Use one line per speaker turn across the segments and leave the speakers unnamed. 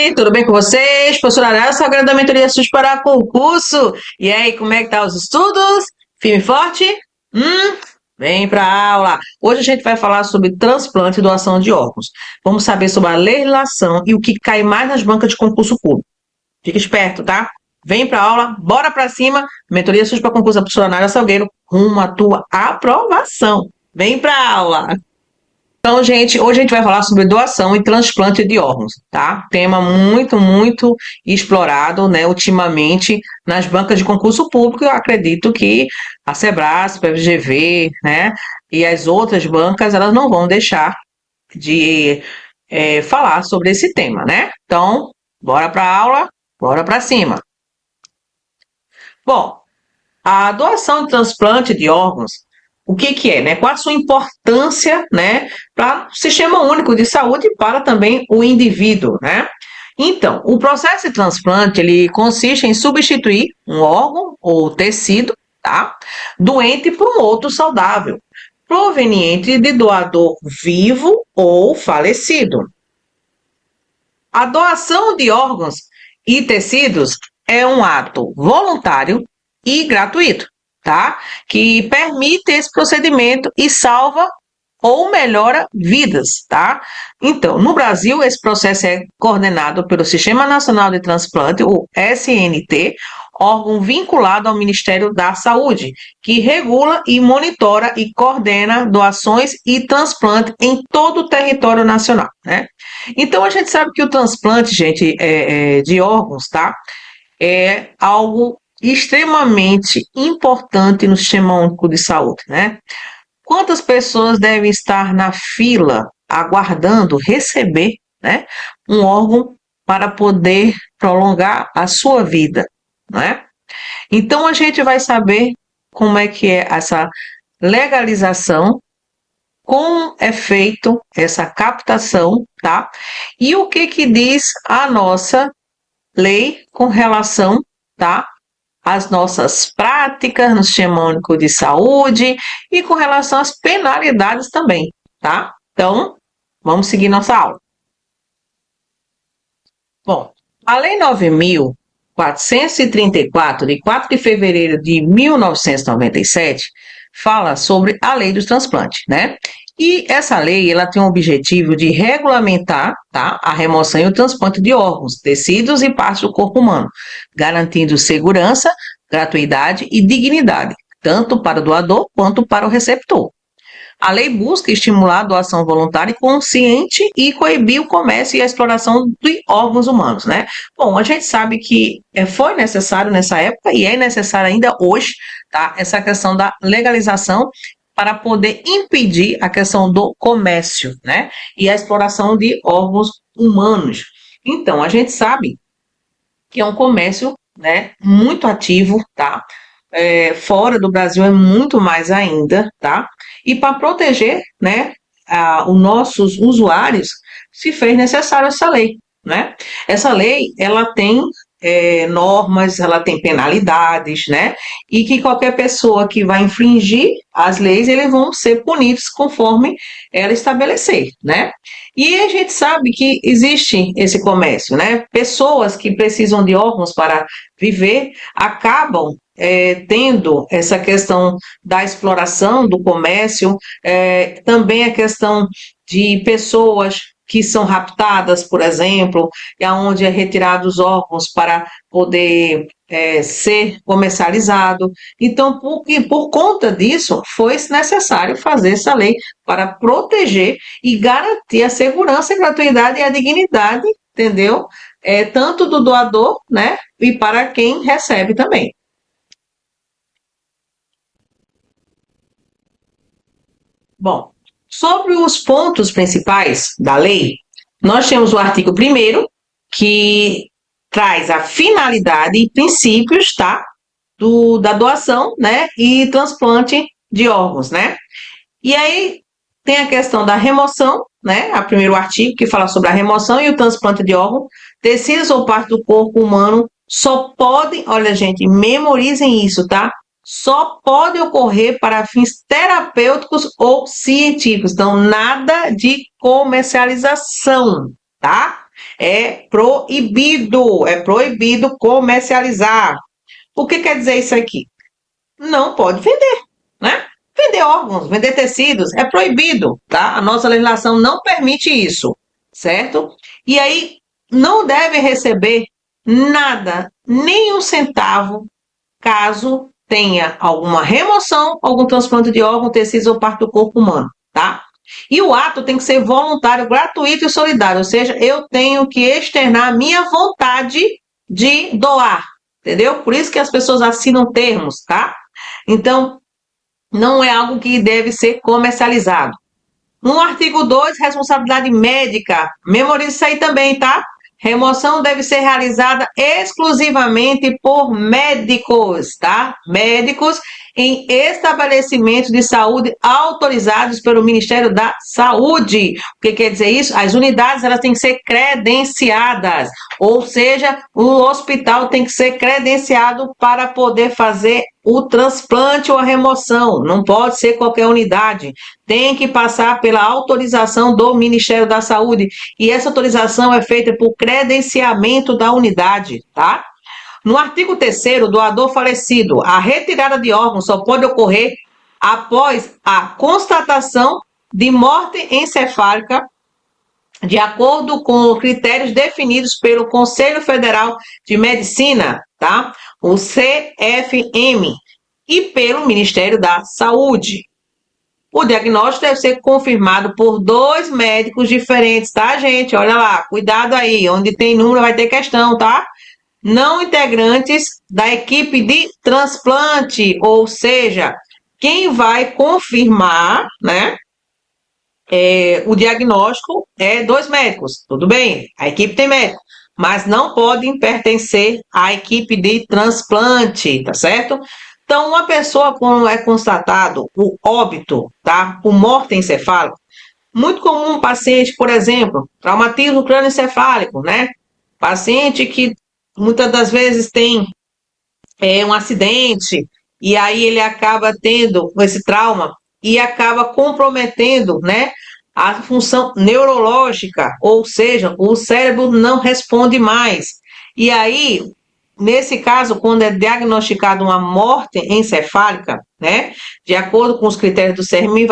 gente, tudo bem com vocês? Professora Arara Salgado da Mentoria SUS para concurso. E aí, como é que tá os estudos? Firme e forte? Vem para a aula. Hoje a gente vai falar sobre transplante e doação de órgãos. Vamos saber sobre a legislação e o que cai mais nas bancas de concurso público. Fica esperto, tá? Vem para a aula, bora para cima. Mentoria SUS para concurso, a professora Arara Salgueiro, rumo à tua aprovação. Vem para a aula. Então, gente, hoje a gente vai falar sobre doação e transplante de órgãos, tá? Tema muito explorado, né, ultimamente nas bancas de concurso público. Eu acredito que a Sebrasp, a FGV, né, e as outras bancas, elas não vão deixar de falar sobre esse tema, né? Então, bora para a aula, bora para cima. Bom, a doação e transplante de órgãos, o que é, né? Qual a sua importância, né, para o Sistema Único de Saúde e para também o indivíduo, né? Então, o processo de transplante, ele consiste em substituir um órgão ou tecido, tá, doente por um outro saudável, proveniente de doador vivo ou falecido. A doação de órgãos e tecidos é um ato voluntário e gratuito, tá? Que permite esse procedimento e salva ou melhora vidas, tá? Então, no Brasil, esse processo é coordenado pelo Sistema Nacional de Transplante, o SNT, órgão vinculado ao Ministério da Saúde, que regula e monitora e coordena doações e transplante em todo o território nacional, né? Então, a gente sabe que o transplante, gente, de órgãos, tá? É algo extremamente importante no Sistema Único de Saúde, né? Quantas pessoas devem estar na fila aguardando receber, né, um órgão para poder prolongar a sua vida, né? Então a gente vai saber como é que é essa legalização, como é feito essa captação, tá? E o que diz a nossa lei com relação, tá, as nossas práticas no Sistema Único de Saúde e com relação às penalidades também, tá? Então, vamos seguir nossa aula. Bom, a Lei 9.434, de 4 de fevereiro de 1997, fala sobre a Lei dos Transplantes, né? E essa lei, ela tem o objetivo de regulamentar, tá, a remoção e o transplante de órgãos, tecidos e partes do corpo humano, garantindo segurança, gratuidade e dignidade, tanto para o doador quanto para o receptor. A lei busca estimular a doação voluntária e consciente e coibir o comércio e a exploração de órgãos humanos, né? Bom, a gente sabe que foi necessário nessa época e é necessário ainda hoje, tá, essa questão da legalização para poder impedir a questão do comércio, né, e a exploração de órgãos humanos. Então, a gente sabe que é um comércio, né, muito ativo, tá? Fora do Brasil é muito mais ainda, tá? E para proteger, né, os nossos usuários, se fez necessário essa lei, né? Essa lei, ela tem normas, ela tem penalidades, né? E que qualquer pessoa que vai infringir as leis, eles vão ser punidos conforme ela estabelecer, né? E a gente sabe que existe esse comércio, né? Pessoas que precisam de órgãos para viver acabam tendo essa questão da exploração do comércio, também a questão de pessoas que são raptadas, por exemplo, onde é retirados órgãos para poder ser comercializado. Então, por conta disso, foi necessário fazer essa lei para proteger e garantir a segurança, a gratuidade e a dignidade, entendeu? Tanto do doador, né, e para quem recebe também. Bom, sobre os pontos principais da lei, nós temos o artigo 1º, que traz a finalidade e princípios, tá, da doação, né, e transplante de órgãos, né? E aí tem a questão da remoção, né, o primeiro artigo que fala sobre a remoção e o transplante de órgãos, tecidos ou parte do corpo humano só podem, olha gente, memorizem isso, tá? Só pode ocorrer para fins terapêuticos ou científicos. Então, nada de comercialização, tá? É proibido comercializar. O que quer dizer isso aqui? Não pode vender, né? Vender órgãos, vender tecidos, é proibido, tá? A nossa legislação não permite isso, certo? E aí, não deve receber nada, nem um centavo, caso tenha alguma remoção, algum transplante de órgão, tecidos ou parte do corpo humano, tá? E o ato tem que ser voluntário, gratuito e solidário, ou seja, eu tenho que externar a minha vontade de doar, entendeu? Por isso que as pessoas assinam termos, tá? Então, não é algo que deve ser comercializado. No artigo 2, responsabilidade médica. Memorize isso aí também, tá? Remoção deve ser realizada exclusivamente por médicos, tá? Médicos em estabelecimentos de saúde autorizados pelo Ministério da Saúde. O que quer dizer isso? As unidades elas têm que ser credenciadas, ou seja, o hospital tem que ser credenciado para poder fazer o transplante ou a remoção. Não pode ser qualquer unidade. Tem que passar pela autorização do Ministério da Saúde. E essa autorização é feita por credenciamento da unidade, tá? No artigo 3º, doador falecido, a retirada de órgãos só pode ocorrer após a constatação de morte encefálica, de acordo com critérios definidos pelo Conselho Federal de Medicina, tá? O CFM, e pelo Ministério da Saúde. O diagnóstico deve ser confirmado por 2 médicos diferentes, tá, gente? Olha lá, cuidado aí, onde tem número vai ter questão, tá? Não integrantes da equipe de transplante, ou seja, quem vai confirmar, né, o diagnóstico é 2 médicos, tudo bem? A equipe tem médico, mas não podem pertencer à equipe de transplante, tá certo? Então, uma pessoa, quando é constatado o óbito, tá, por morte encefálica, muito comum um paciente, por exemplo, traumatismo crânioencefálico, né? Paciente que muitas das vezes tem um acidente e aí ele acaba tendo esse trauma e acaba comprometendo, né, a função neurológica, ou seja, o cérebro não responde mais. E aí, nesse caso, quando é diagnosticado uma morte encefálica, né, de acordo com os critérios do CERMI,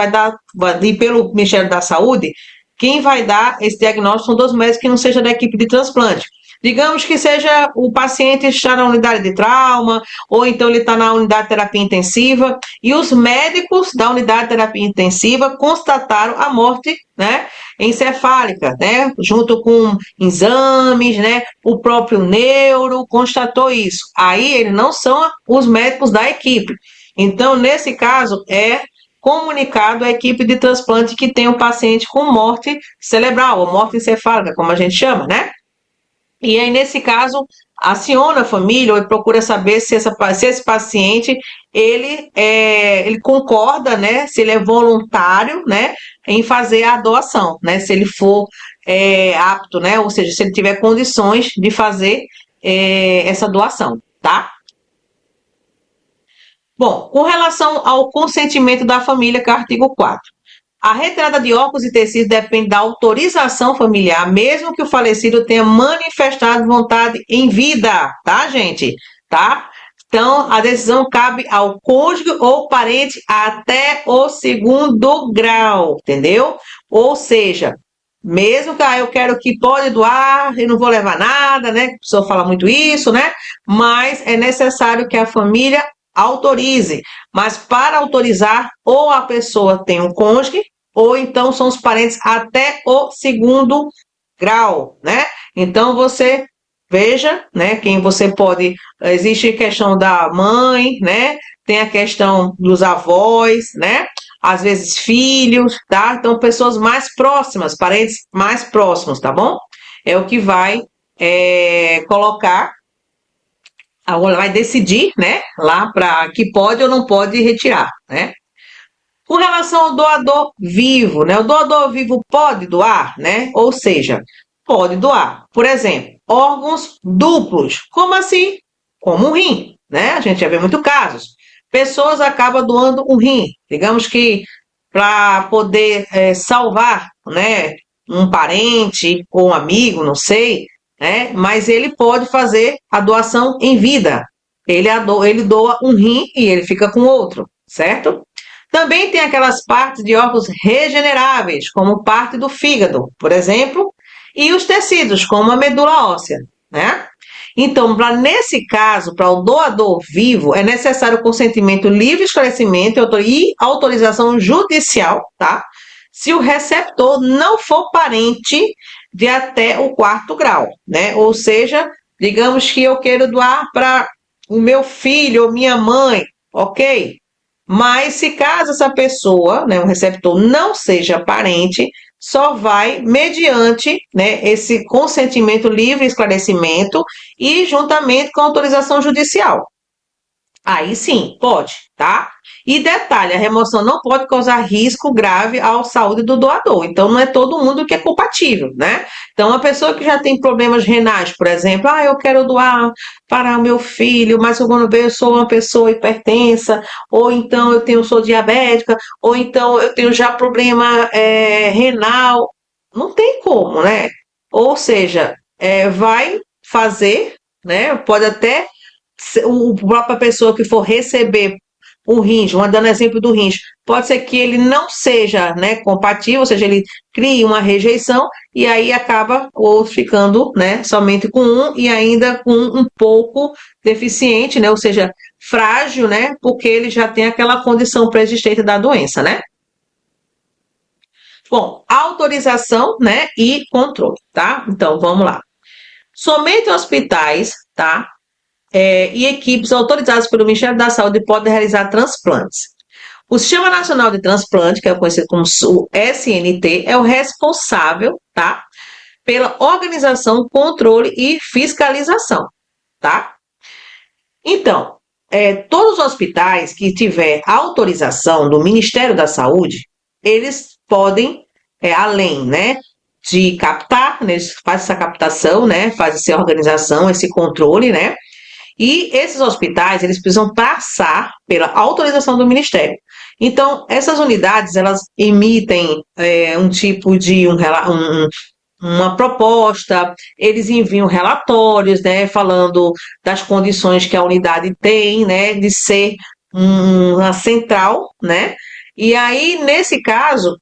e pelo Ministério da Saúde, quem vai dar esse diagnóstico são 2 médicos que não seja da equipe de transplante. Digamos que seja o paciente está na unidade de trauma, ou então ele está na unidade de terapia intensiva, e os médicos da unidade de terapia intensiva constataram a morte, né, encefálica, né, junto com exames, né, o próprio neuro constatou isso. Aí eles não são os médicos da equipe. Então, nesse caso, é comunicado à equipe de transplante que tem um paciente com morte cerebral, ou morte encefálica, como a gente chama, né? E aí, nesse caso, aciona a família ou procura saber se esse paciente ele concorda, né? Se ele é voluntário, né? Em fazer a doação, né? Se ele for apto, né? Ou seja, se ele tiver condições de fazer essa doação, tá? Bom, com relação ao consentimento da família, que é o artigo 4. A retirada de órgãos e tecidos depende da autorização familiar, mesmo que o falecido tenha manifestado vontade em vida, tá, gente? Tá? Então, a decisão cabe ao cônjuge ou parente até o 2º grau, entendeu? Ou seja, mesmo que eu quero que pode doar, eu não vou levar nada, né? A pessoa fala muito isso, né? Mas é necessário que a família autorize. Mas para autorizar, ou a pessoa tem um cônjuge, ou então são os parentes até o 2º grau, né? Então você veja, né, quem você pode. Existe a questão da mãe, né? Tem a questão dos avós, né? Às vezes filhos, tá? Então pessoas mais próximas, parentes mais próximos, tá bom? É o que vai colocar, vai decidir, né? Lá para que pode ou não pode retirar, né? Com relação ao doador vivo, né? O doador vivo pode doar, né? Ou seja, pode doar, por exemplo, órgãos duplos. Como assim? Como um rim, né? A gente já vê muitos casos. Pessoas acabam doando um rim, digamos que para poder salvar, né? um parente ou um amigo, não sei, né? Mas ele pode fazer a doação em vida. Ele doa um rim e ele fica com outro, certo? Também tem aquelas partes de órgãos regeneráveis, como parte do fígado, por exemplo, e os tecidos, como a medula óssea, né? Então, nesse caso, para o doador vivo, é necessário consentimento livre, esclarecimento e autorização judicial, tá? Se o receptor não for parente de até o quarto grau, né? Ou seja, digamos que eu quero doar para o meu filho ou minha mãe, ok? Mas se caso essa pessoa, né, o receptor não seja parente, só vai mediante, né, esse consentimento livre, esclarecimento e juntamente com autorização judicial. Aí sim, pode, tá? E detalhe, a remoção não pode causar risco grave à saúde do doador. Então, não é todo mundo que é compatível, né? Então, uma pessoa que já tem problemas renais, por exemplo, eu quero doar para o meu filho, mas quando eu sou uma pessoa hipertensa, ou então sou diabética, ou então eu tenho já problema renal. Não tem como, né? Ou seja, vai fazer, né? Pode até a própria pessoa que for receber o rins, dando exemplo do rins, pode ser que ele não seja, né, compatível, ou seja, ele crie uma rejeição e aí acaba o outro ficando, né, somente com um e ainda com um pouco deficiente, né, ou seja, frágil, né, porque ele já tem aquela condição pré-existente da doença, né? Bom, autorização, né, e controle, tá? Então, vamos lá. Somente hospitais, tá? E equipes autorizadas pelo Ministério da Saúde podem realizar transplantes. O Sistema Nacional de Transplante, que é conhecido como o SNT, é o responsável, tá, pela organização, controle e fiscalização, tá? Então, todos os hospitais que tiver autorização do Ministério da Saúde, eles podem, além, né, de captar, né, eles fazem essa captação, né, fazem essa organização, esse controle, né, e esses hospitais, eles precisam passar pela autorização do Ministério. Então, essas unidades, elas emitem um tipo de uma proposta, eles enviam relatórios, né, falando das condições que a unidade tem, né, de ser uma central, né, e aí, nesse caso,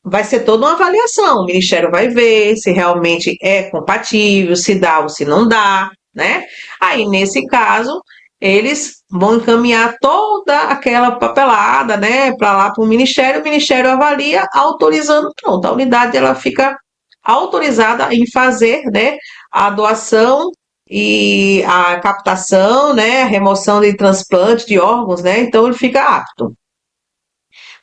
vai ser toda uma avaliação, o Ministério vai ver se realmente é compatível, se dá ou se não dá, né? Aí, nesse caso, eles vão encaminhar toda aquela papelada, né, para lá para o Ministério avalia, autorizando, pronto, a unidade ela fica autorizada em fazer, né, a doação e a captação, né, a remoção de transplante de órgãos, né, então ele fica apto.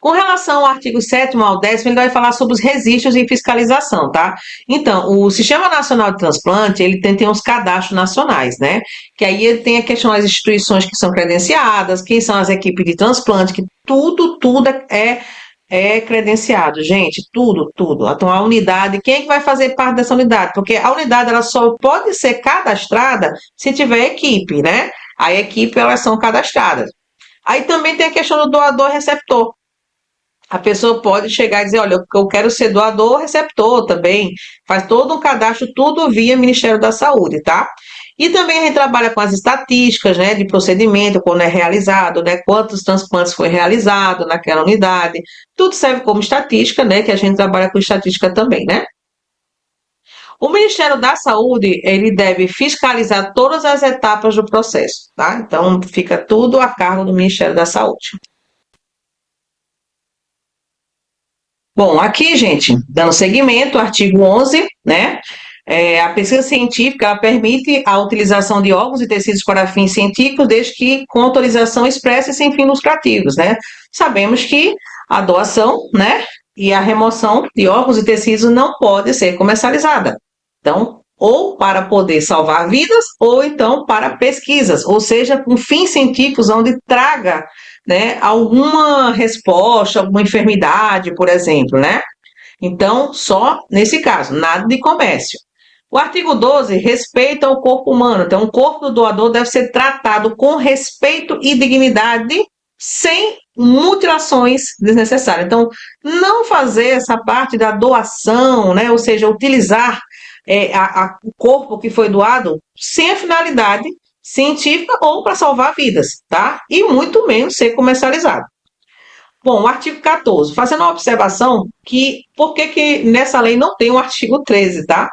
Com relação ao artigo 7º ao 10º, ele vai falar sobre os registros e fiscalização, tá? Então, o Sistema Nacional de Transplante, ele tem uns cadastros nacionais, né? Que aí ele tem a questão das instituições que são credenciadas, quem são as equipes de transplante, que tudo é credenciado, gente, tudo. Então, a unidade, quem é que vai fazer parte dessa unidade? Porque a unidade, ela só pode ser cadastrada se tiver equipe, né? A equipe, elas são cadastradas. Aí também tem a questão do doador e receptor. A pessoa pode chegar e dizer, olha, eu quero ser doador ou receptor também. Faz todo um cadastro, tudo via Ministério da Saúde, tá? E também a gente trabalha com as estatísticas, né, de procedimento, quando é realizado, né, quantos transplantes foi realizado naquela unidade. Tudo serve como estatística, né, que a gente trabalha com estatística também, né? O Ministério da Saúde, ele deve fiscalizar todas as etapas do processo, tá? Então, fica tudo a cargo do Ministério da Saúde. Bom, aqui, gente, dando seguimento, artigo 11, né? A pesquisa científica ela permite a utilização de órgãos e tecidos para fins científicos, desde que com autorização expressa e sem fins lucrativos, né? Sabemos que a doação, né, e a remoção de órgãos e tecidos não pode ser comercializada. Então, ou para poder salvar vidas, ou então para pesquisas, ou seja, com fins científicos onde traga, né, alguma resposta, alguma enfermidade, por exemplo, né? Então, só nesse caso, nada de comércio. O artigo 12 respeita o corpo humano. Então, o corpo do doador deve ser tratado com respeito e dignidade, sem mutilações desnecessárias. Então, não fazer essa parte da doação, né? Ou seja, utilizar o corpo que foi doado sem a finalidade científica ou para salvar vidas, tá? E muito menos ser comercializado. Bom, o artigo 14, fazendo uma observação que por que nessa lei não tem o artigo 13, tá?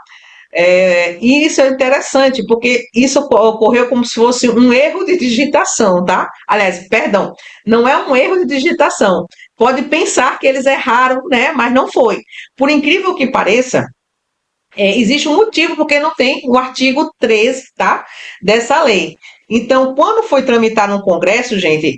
E isso é interessante, porque isso ocorreu como se fosse um erro de digitação, tá? Aliás, perdão, não é um erro de digitação. Pode pensar que eles erraram, né? Mas não foi. Por incrível que pareça, existe um motivo porque não tem o artigo 13, tá? Dessa lei. Então, quando foi tramitar no Congresso, gente,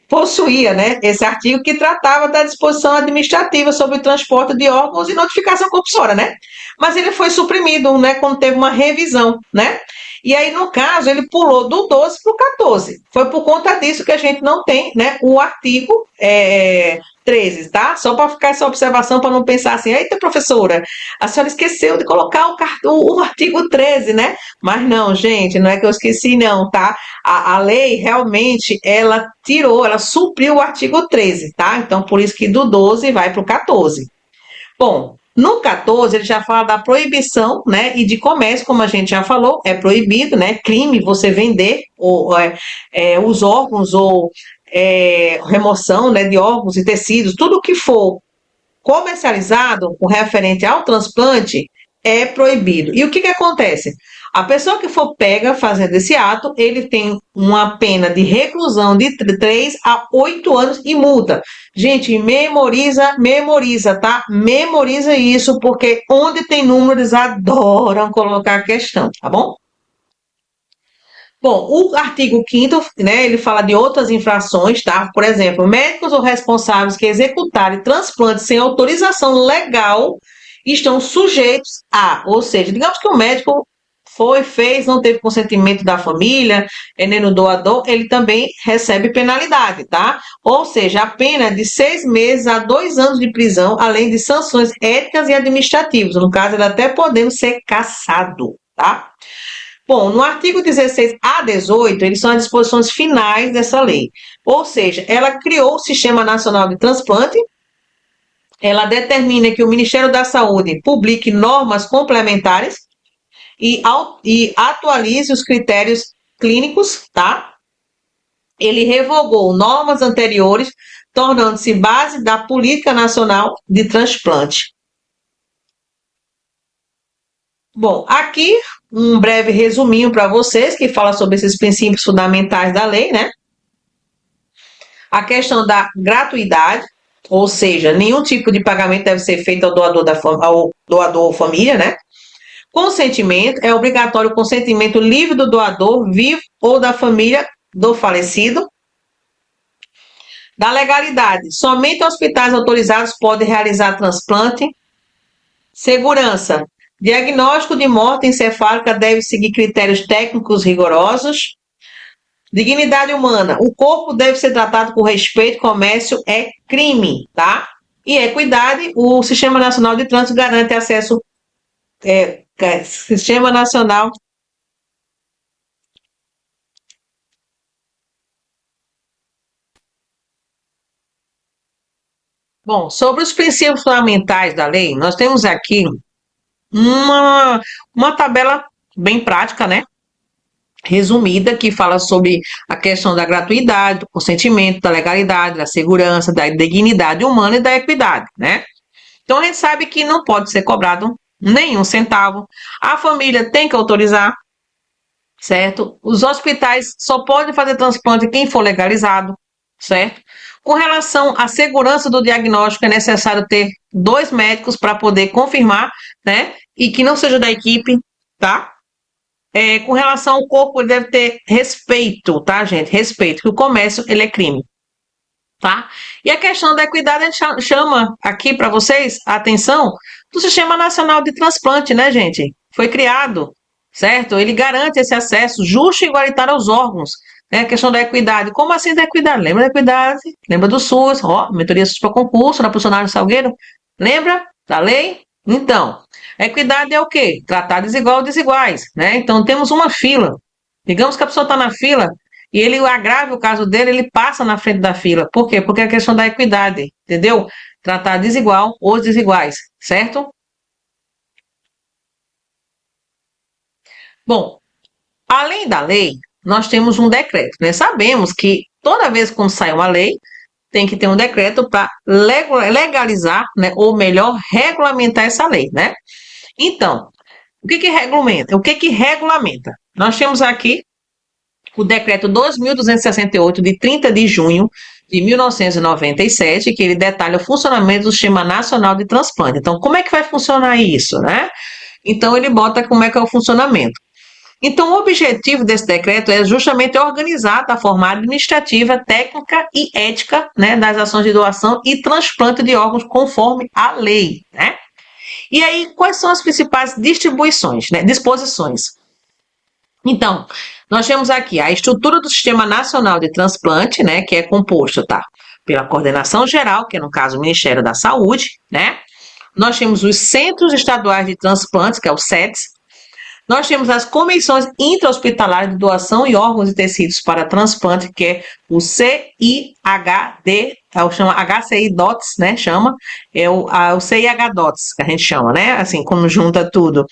possuía, né, esse artigo que tratava da disposição administrativa sobre o transporte de órgãos e notificação compulsória, né? Mas ele foi suprimido, né, quando teve uma revisão, né? E aí, no caso, ele pulou do 12 para o 14. Foi por conta disso que a gente não tem, né, o artigo 13, tá? Só para ficar essa observação, para não pensar assim, eita, professora, a senhora esqueceu de colocar o artigo 13, né? Mas não, gente, não é que eu esqueci, não, tá? A lei realmente ela tirou, ela supriu o artigo 13, tá? Então, por isso que do 12 vai para o 14. Bom, no 14 ele já fala da proibição, né, e de comércio, como a gente já falou, é proibido, né, crime você vender os órgãos ou remoção, né, de órgãos e tecidos, tudo que for comercializado com referente ao transplante é proibido. E o que acontece? A pessoa que for pega fazendo esse ato, ele tem uma pena de reclusão de 3 a 8 anos e multa. Gente, memoriza, tá? Memoriza isso, porque onde tem número, eles adoram colocar a questão, tá bom? Bom, o artigo 5º, né, ele fala de outras infrações, tá? Por exemplo, médicos ou responsáveis que executarem transplante sem autorização legal estão sujeitos a, ou seja, digamos que o médico fez, não teve consentimento da família, nem no doador, ele também recebe penalidade, tá? Ou seja, a pena é de 6 meses a 2 anos de prisão, além de sanções éticas e administrativas. No caso, ele até podendo ser cassado, tá? Bom, no artigo 16 a 18, eles são as disposições finais dessa lei. Ou seja, ela criou o Sistema Nacional de Transplante, ela determina que o Ministério da Saúde publique normas complementares e atualize os critérios clínicos, tá? Ele revogou normas anteriores, tornando-se base da Política Nacional de Transplante. Bom, aqui um breve resuminho para vocês que fala sobre esses princípios fundamentais da lei, né? A questão da gratuidade, ou seja, nenhum tipo de pagamento deve ser feito ao doador ou família, né? Consentimento, é obrigatório o consentimento livre do doador, vivo ou da família do falecido. Da legalidade, somente hospitais autorizados podem realizar transplante. Segurança, diagnóstico de morte encefálica deve seguir critérios técnicos rigorosos. Dignidade humana, o corpo deve ser tratado com respeito, comércio é crime, tá? E equidade, o Sistema Nacional de Trânsito garante acesso, Sistema Nacional. Bom, sobre os princípios fundamentais da lei, nós temos aqui uma tabela bem prática, né? Resumida, que fala sobre a questão da gratuidade, do consentimento, da legalidade, da segurança, da dignidade humana e da equidade, né? Então a gente sabe que não pode ser cobrado nenhum centavo, a família tem que autorizar, certo? Os hospitais só podem fazer transplante quem for legalizado, certo? Com relação à segurança do diagnóstico, é necessário ter 2 médicos para poder confirmar, né? E que não seja da equipe, tá? Com relação ao corpo, ele deve ter respeito, tá, gente? Respeito, que o comércio, ele é crime, tá? E a questão da equidade, a gente chama aqui para vocês a atenção do Sistema Nacional de Transplante, né, gente? Foi criado, certo? Ele garante esse acesso justo e igualitário aos órgãos, né? A questão da equidade. Como assim da equidade? Lembra da equidade? Lembra do SUS? Ó, mentoria SUS para concurso, na funcionário Salgueiro? Lembra da lei? Então, equidade é o quê? Tratar desigual desiguais, né? Então, temos uma fila. Digamos que a pessoa está na fila e ele agrava o caso dele, ele passa na frente da fila. Por quê? Porque é a questão da equidade, entendeu? Tratar desigual os desiguais, certo? Bom, além da lei, nós temos um decreto, né? Sabemos que toda vez que sai uma lei, tem que ter um decreto para legalizar, né? Ou melhor, regulamentar essa lei, né? Então, o que que regulamenta? O que que regulamenta? Nós temos aqui o decreto 2.268, de 30 de junho de 1997, que ele detalha o funcionamento do Sistema Nacional de Transplante. Então, como é que vai funcionar isso, né? Então, ele bota como é que é o funcionamento. Então, o objetivo desse decreto é justamente organizar a forma administrativa, técnica e ética, né, das ações de doação e transplante de órgãos conforme a lei, né? E aí, quais são as principais distribuições, né, disposições? Então, nós temos aqui a estrutura do Sistema Nacional de Transplante, né, que é composto, tá, pela Coordenação Geral, que é no caso o Ministério da Saúde, né? Nós temos os Centros Estaduais de Transplantes, que é o CETS. Nós temos as comissões intra-hospitalares de doação e órgãos e tecidos para transplante, que é o CIHD, chama HCI-DOTS, né, chama, é o CIH-DOTS, que a gente chama, né, assim, como junta tudo.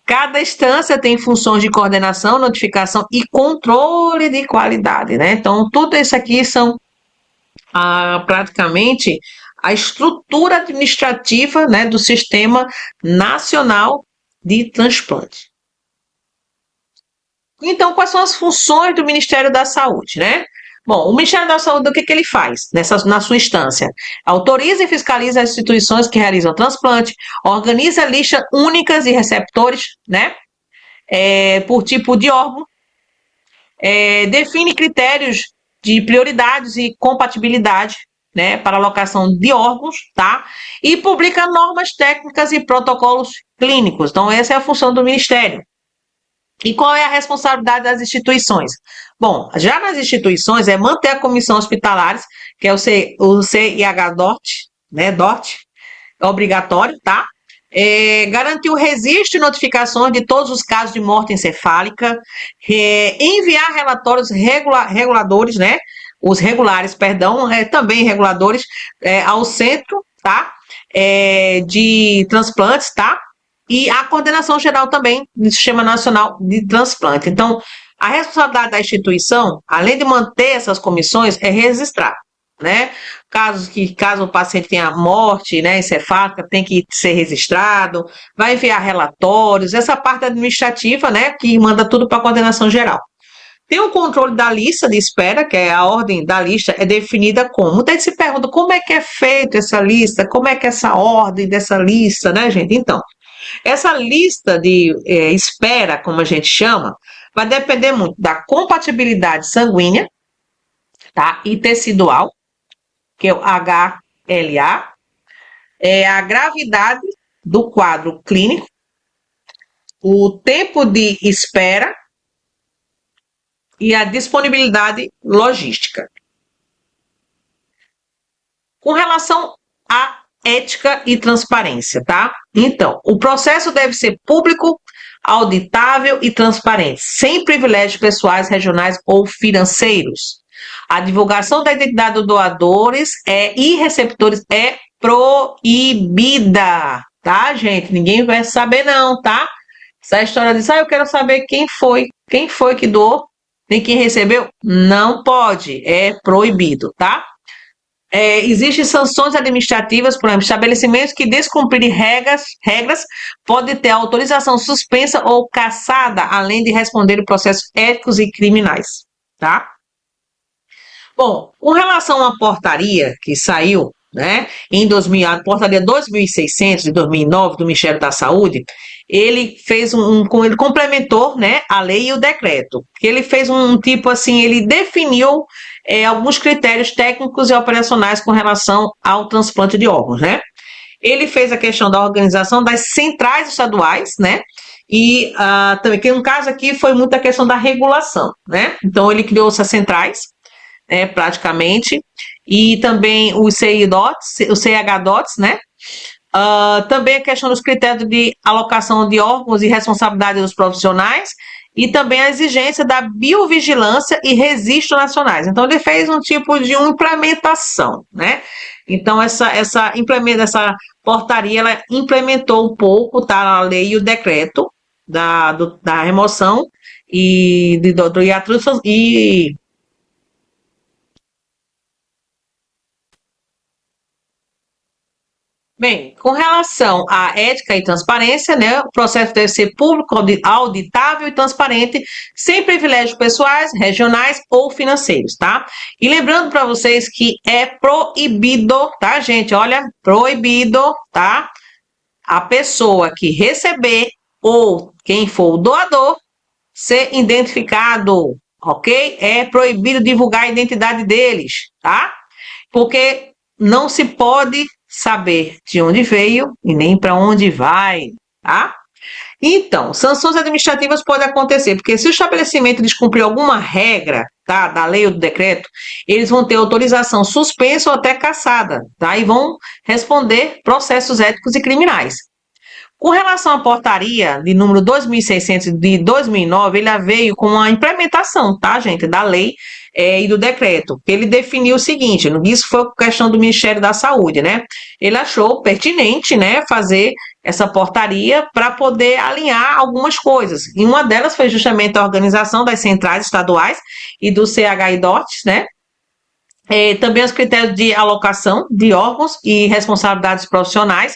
Cada instância tem funções de coordenação, notificação e controle de qualidade, né, então tudo isso aqui são praticamente a estrutura administrativa, né, do Sistema Nacional de Transplante. Então, quais são as funções do Ministério da Saúde, né? Bom, o Ministério da Saúde, o que ele faz na sua instância? Autoriza e fiscaliza as instituições que realizam transplante, organiza listas únicas de receptores, né? Por tipo de órgão, define critérios de prioridades e compatibilidade, né, para alocação de órgãos, tá? E publica normas técnicas e protocolos clínicos. Então, essa é a função do Ministério. E qual é a responsabilidade das instituições? Bom, já nas instituições é manter a comissão hospitalares, que é o CIH-DOT, né, DOT, é obrigatório, tá? Garantir o registro e notificações de todos os casos de morte encefálica, enviar relatórios reguladores, né? Os regulares, perdão, também reguladores ao centro, tá? De transplantes, tá? E a coordenação geral também do Sistema Nacional de Transplante. Então, a responsabilidade da instituição, além de manter essas comissões, é registrar, né? Caso o paciente tenha morte, né, encefálica, tem que ser registrado, vai enviar relatórios, essa parte administrativa, né, que manda tudo para a coordenação geral. Tem o controle da lista de espera, que é a ordem da lista, é definida como. Muita gente se pergunta como é que é feita essa lista, como é que é essa ordem dessa lista, né, gente? Então, essa lista de espera, como a gente chama, vai depender muito da compatibilidade sanguínea, tá? E tecidual, que é o HLA, a gravidade do quadro clínico, o tempo de espera e a disponibilidade logística. Com relação à ética e transparência, tá? Então, o processo deve ser público, auditável e transparente, sem privilégios pessoais, regionais ou financeiros. A divulgação da identidade dos doadores e receptores é proibida, tá, gente? Ninguém vai saber não, tá? Essa história diz, eu quero saber quem foi que doou, nem quem recebeu, não pode, é proibido, tá? Existem sanções administrativas, por exemplo, estabelecimentos que descumprirem regras podem ter autorização suspensa ou cassada, além de responder processos éticos e criminais, tá? Bom, com relação à portaria que saiu, né, em 2000, a portaria 2600 de 2009 do Ministério da Saúde, ele fez ele complementou, né, a lei e o decreto. Ele fez um tipo assim, ele definiu alguns critérios técnicos e operacionais com relação ao transplante de órgãos, né? Ele fez a questão da organização das centrais estaduais, né? E também, que no caso aqui foi muita questão da regulação, né? Então ele criou essas centrais, praticamente, e também o CIH-DOTS, né? Também a questão dos critérios de alocação de órgãos e responsabilidade dos profissionais e também a exigência da biovigilância e registro nacionais. Então, ele fez um tipo de uma implementação, né? Então, essa portaria, ela implementou um pouco, tá, a lei e o decreto da remoção e bem, com relação à ética e transparência, né, o processo deve ser público, auditável e transparente, sem privilégios pessoais, regionais ou financeiros, tá? E lembrando para vocês que é proibido, tá, gente? Olha, proibido, tá? A pessoa que receber ou quem for o doador ser identificado, ok? É proibido divulgar a identidade deles, tá? Porque não se pode saber de onde veio e nem para onde vai, tá? Então, sanções administrativas podem acontecer, porque se o estabelecimento descumprir alguma regra, tá, da lei ou do decreto, eles vão ter autorização suspensa ou até cassada, tá? E vão responder processos éticos e criminais. Com relação à portaria de número 2.600 de 2009, ele veio com uma implementação, tá, gente, da lei e do decreto. Ele definiu o seguinte, isso foi questão do Ministério da Saúde, né? Ele achou pertinente, né, fazer essa portaria para poder alinhar algumas coisas. E uma delas foi justamente a organização das centrais estaduais e do CHI-DOTs, né? Também os critérios de alocação de órgãos e responsabilidades profissionais,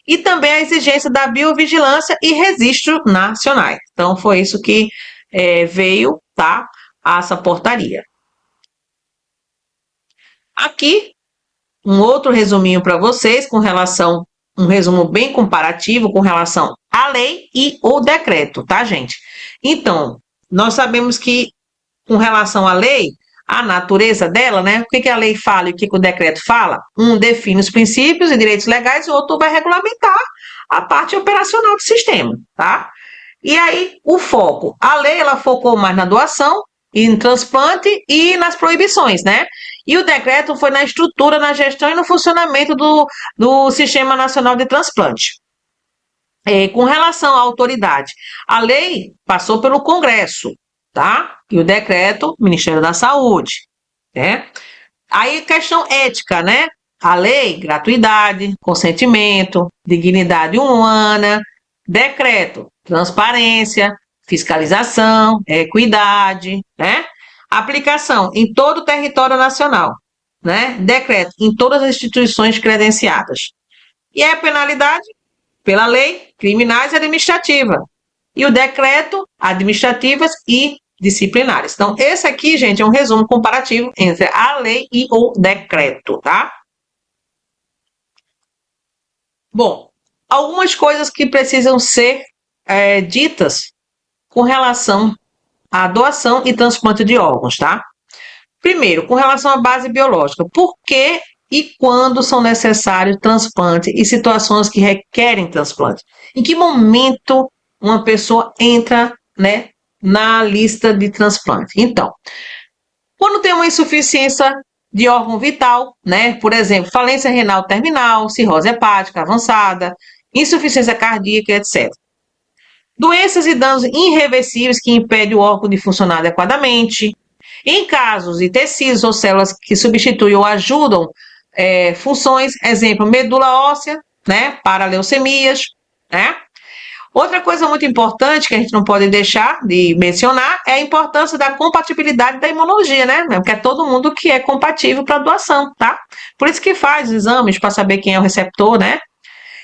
e também a exigência da biovigilância e registro nacionais. Então, foi isso que veio, tá, essa portaria. Aqui, um outro resuminho para vocês, um resumo bem comparativo com relação à lei e o decreto, tá, gente? Então, nós sabemos que, com relação à lei, a natureza dela, né? O que a lei fala e o que o decreto fala? Um define os princípios e direitos legais, o outro vai regulamentar a parte operacional do sistema, tá? E aí, o foco. A lei, ela focou mais na doação, e no transplante e nas proibições, né? E o decreto foi na estrutura, na gestão e no funcionamento do Sistema Nacional de Transplante. Com relação à autoridade, a lei passou pelo Congresso, tá? E o decreto, Ministério da Saúde, né? Aí, questão ética, né? A lei, gratuidade, consentimento, dignidade humana, decreto, transparência, fiscalização, equidade, né? Aplicação em todo o território nacional, né? Decreto em todas as instituições credenciadas. E a penalidade, pela lei, criminais e administrativa. E o decreto, administrativas e disciplinares. Então, esse aqui, gente, é um resumo comparativo entre a lei e o decreto, tá? Bom, algumas coisas que precisam ser ditas com relação à doação e transplante de órgãos, tá? Primeiro, com relação à base biológica, por que e quando são necessários transplante e situações que requerem transplante? Em que momento uma pessoa entra, né, na lista de transplante? Então, quando tem uma insuficiência de órgão vital, né, por exemplo, falência renal terminal, cirrose hepática avançada, insuficiência cardíaca, etc. Doenças e danos irreversíveis que impedem o órgão de funcionar adequadamente. Em casos de tecidos ou células que substituem ou ajudam funções, exemplo, medula óssea, né, para leucemias, né? Outra coisa muito importante que a gente não pode deixar de mencionar é a importância da compatibilidade da imunologia, né? Porque é todo mundo que é compatível para doação, tá? Por isso que faz exames para saber quem é o receptor, né?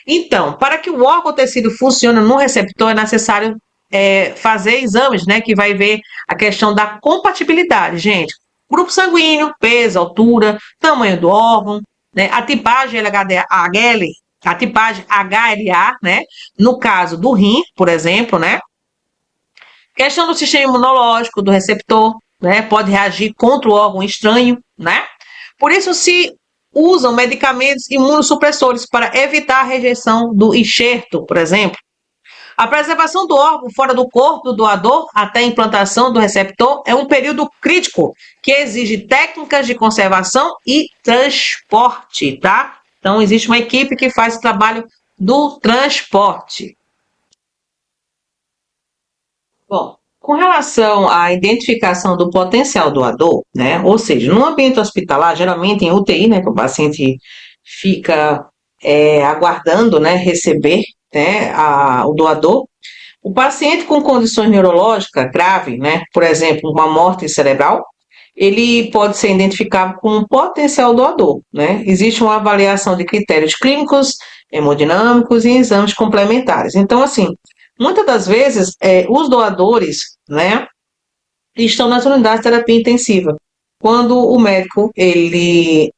Então, para que o órgão ou tecido funcione no receptor, é necessário fazer exames, né? Que vai ver a questão da compatibilidade, gente. Grupo sanguíneo, peso, altura, tamanho do órgão, né? A tipagem LHL, a tipagem HLA, né? No caso do rim, por exemplo, né? Questão do sistema imunológico do receptor, né? Pode reagir contra o órgão estranho, né? Por isso se usam medicamentos imunossupressores para evitar a rejeição do enxerto, por exemplo. A preservação do órgão fora do corpo do doador até a implantação do receptor é um período crítico que exige técnicas de conservação e transporte, tá? Então, existe uma equipe que faz o trabalho do transporte. Bom, Com relação à identificação do potencial doador, né? Ou seja, no ambiente hospitalar, geralmente em UTI, né? Que o paciente fica aguardando, né? Receber, né? O doador. O paciente com condições neurológicas graves, né? Por exemplo, uma morte cerebral, ele pode ser identificado como um potencial doador, né? Existe uma avaliação de critérios clínicos, hemodinâmicos e exames complementares. Então, assim, muitas das vezes, os doadores, né, estão nas unidades de terapia intensiva. Quando o médico, ele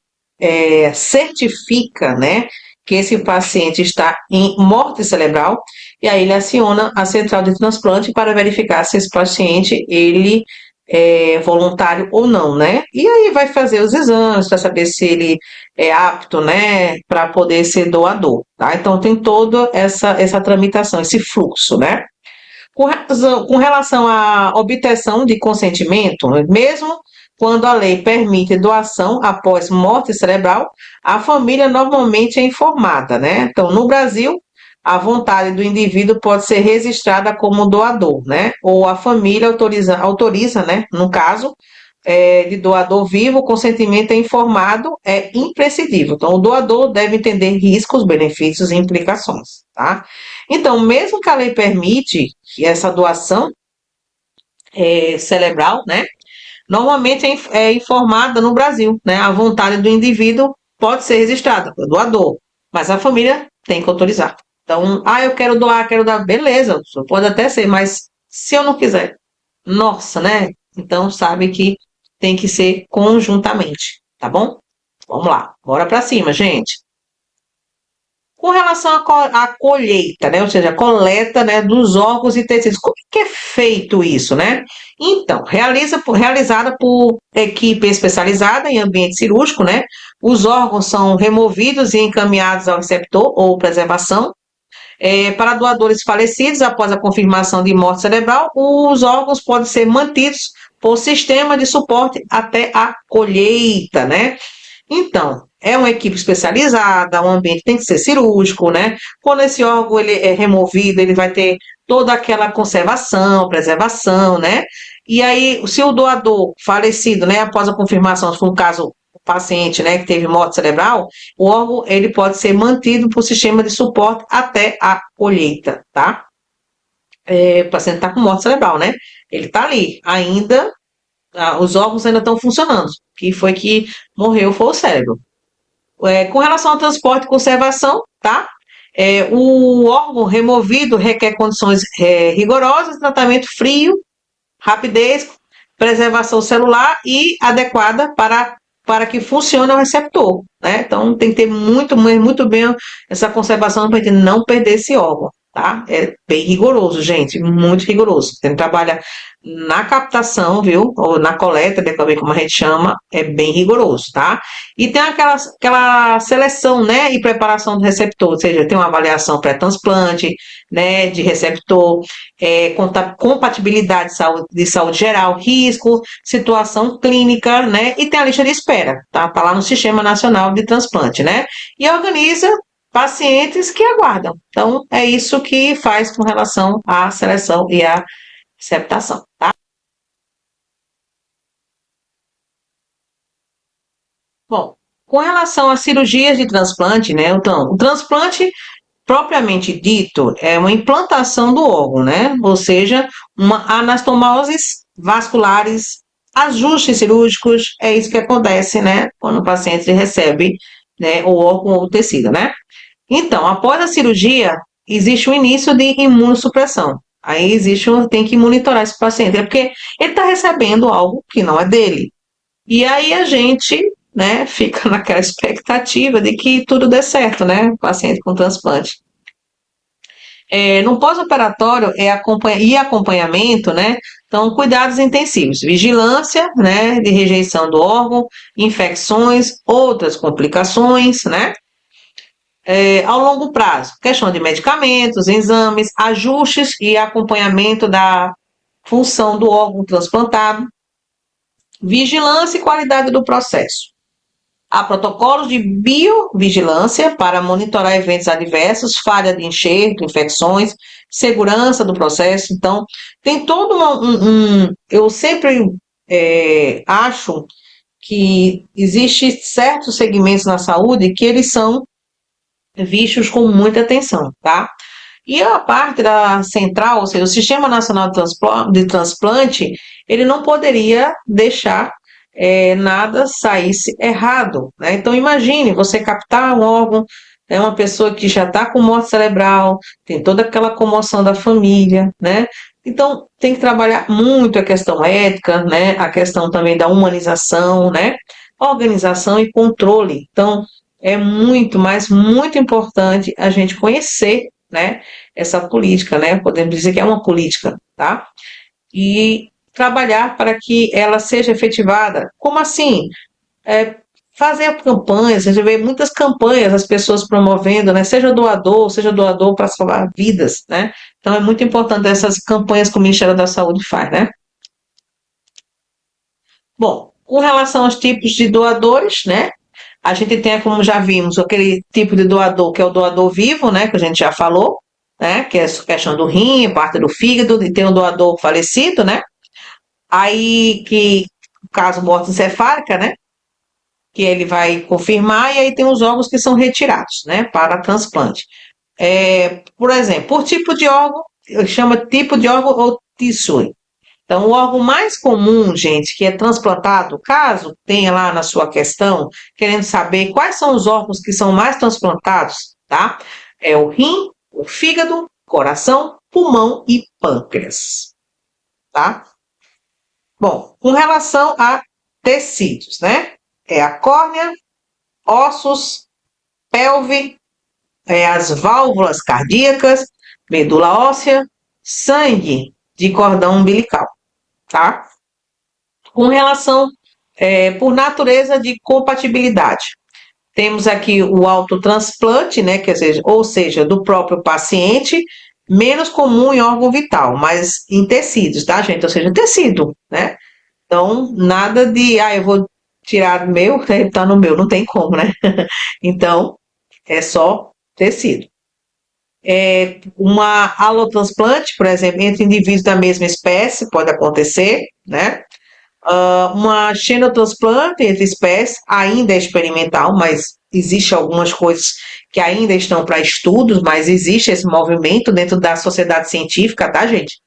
certifica, né, que esse paciente está em morte cerebral, e aí ele aciona a central de transplante para verificar se esse paciente, ele é voluntário ou não, né? E aí vai fazer os exames para saber se ele é apto, né, para poder ser doador, tá? Então tem toda essa tramitação, esse fluxo, né? Com relação à obtenção de consentimento, mesmo quando a lei permite doação após morte cerebral, a família normalmente é informada, né? Então, no Brasil, a vontade do indivíduo pode ser registrada como doador, né? Ou a família autoriza, né? No caso, de doador vivo, o consentimento é informado, é imprescindível. Então, o doador deve entender riscos, benefícios e implicações, tá? Então, mesmo que a lei permite que essa doação cerebral, né, normalmente é informada no Brasil, né? A vontade do indivíduo pode ser registrada, do doador, mas a família tem que autorizar. Então, eu quero dar, beleza, pode até ser, mas se eu não quiser, nossa, né? Então, sabe que tem que ser conjuntamente, tá bom? Vamos lá, bora pra cima, gente. Com relação à colheita, né, ou seja, a coleta, né, dos órgãos e tecidos, como é que é feito isso, né? Então, realizada por equipe especializada em ambiente cirúrgico, né? Os órgãos são removidos e encaminhados ao receptor ou preservação. Para doadores falecidos, após a confirmação de morte cerebral, os órgãos podem ser mantidos por sistema de suporte até a colheita, né? Então, é uma equipe especializada, o ambiente tem que ser cirúrgico, né? Quando esse órgão ele é removido, ele vai ter toda aquela conservação, preservação, né? E aí, se o doador falecido, né, após a confirmação, se for um caso, o paciente, né, que teve morte cerebral, o órgão ele pode ser mantido por sistema de suporte até a colheita, tá? O paciente está com morte cerebral, né? Ele está ali, ainda, os órgãos ainda estão funcionando. Que foi que morreu foi o cérebro. Com relação ao transporte e conservação, tá? O órgão removido requer condições rigorosas, tratamento frio, rapidez, preservação celular e adequada para que funcione o receptor, né? Então tem que ter muito bem essa conservação para a gente não perder esse órgão, tá? É bem rigoroso, gente, muito rigoroso. Tem que trabalhar na captação, viu? Ou na coleta, né, também como a gente chama, é bem rigoroso, tá? E tem aquela seleção, né, e preparação do receptor, ou seja, tem uma avaliação pré-transplante, né, de receptor, compatibilidade de saúde geral, risco, situação clínica, né, e tem a lista de espera, tá lá no Sistema Nacional de Transplante, né, e organiza pacientes que aguardam. Então, é isso que faz com relação à seleção e à receptação, tá? Bom, com relação às cirurgias de transplante, né, então, o transplante propriamente dito, é uma implantação do órgão, né? Ou seja, uma anastomoses vasculares, ajustes cirúrgicos, é isso que acontece, né? Quando o paciente recebe, né, o órgão ou o tecido, né? Então, após a cirurgia, existe o início de imunossupressão. Aí tem que monitorar esse paciente, porque ele está recebendo algo que não é dele. E aí a gente, né, fica naquela expectativa de que tudo dê certo, né? Paciente com transplante. No pós-operatório e acompanhamento, né? Então, cuidados intensivos, vigilância, né, de rejeição do órgão, infecções, outras complicações, né? Ao longo prazo, questão de medicamentos, exames, ajustes e acompanhamento da função do órgão transplantado, vigilância e qualidade do processo. Há protocolos de biovigilância para monitorar eventos adversos, falha de enxerto, infecções, segurança do processo. Então, tem todo eu sempre acho que existe certos segmentos na saúde que eles são vistos com muita atenção, tá? E a parte da central, ou seja, o Sistema Nacional de Transplante, ele não poderia deixar nada saísse errado, né? Então imagine você captar um órgão, é uma pessoa que já está com morte cerebral, tem toda aquela comoção da família, né? Então tem que trabalhar muito a questão ética, né? A questão também da humanização, né? Organização e controle. Então é muito, mas muito importante a gente conhecer, né, essa política, né? Podemos dizer que é uma política, tá? E trabalhar para que ela seja efetivada. Como assim? É, fazer campanhas, a gente vê muitas campanhas, as pessoas promovendo, né? Seja doador para salvar vidas, né? Então é muito importante essas campanhas que o Ministério da Saúde faz, né? Bom, com relação aos tipos de doadores, né? A gente tem, como já vimos, aquele tipo de doador que é o doador vivo, né? Que a gente já falou, né? Que é a questão do rim, parte do fígado, e tem o doador falecido, né? Aí que, no caso, morte encefálica, né? Que ele vai confirmar, e aí tem os órgãos que são retirados, né? Para transplante. Por exemplo, por tipo de órgão, chama tipo de órgão ou tissue. Então, o órgão mais comum, gente, que é transplantado, caso tenha lá na sua questão, querendo saber quais são os órgãos que são mais transplantados, tá? É o rim, o fígado, coração, pulmão e pâncreas, tá? Bom, com relação a tecidos, né? É a córnea, ossos, pelve, as válvulas cardíacas, medula óssea, sangue de cordão umbilical, tá? Com relação, por natureza de compatibilidade, temos aqui o autotransplante, né, ou seja, do próprio paciente, menos comum em órgão vital, mas em tecidos, tá, gente? Ou seja, tecido, né? Então, nada de, eu vou tirar do meu, tá no meu, não tem como, né? Então, é só tecido. Uma allotransplante, por exemplo, entre indivíduos da mesma espécie, pode acontecer, né? Uma xenotransplante entre espécies ainda é experimental, mas existe algumas coisas que ainda estão para estudos, mas existe esse movimento dentro da sociedade científica, tá, gente?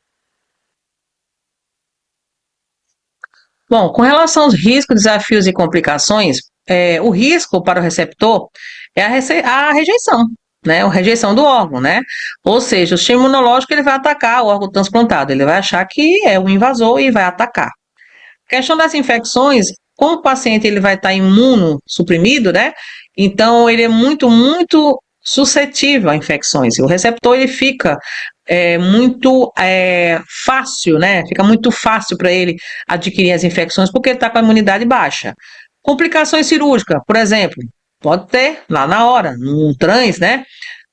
Bom, com relação aos riscos, desafios e complicações, o risco para o receptor é a rejeição, né? A rejeição do órgão, né? Ou seja, o sistema imunológico ele vai atacar o órgão transplantado, ele vai achar que é um invasor e vai atacar. Questão das infecções, como o paciente ele vai estar imunossuprimido, né? Então ele é muito, muito suscetível a infecções. O receptor ele fica muito fácil, né? Fica muito fácil para ele adquirir as infecções porque ele está com a imunidade baixa. Complicações cirúrgicas, por exemplo, pode ter lá na hora, um trans, né?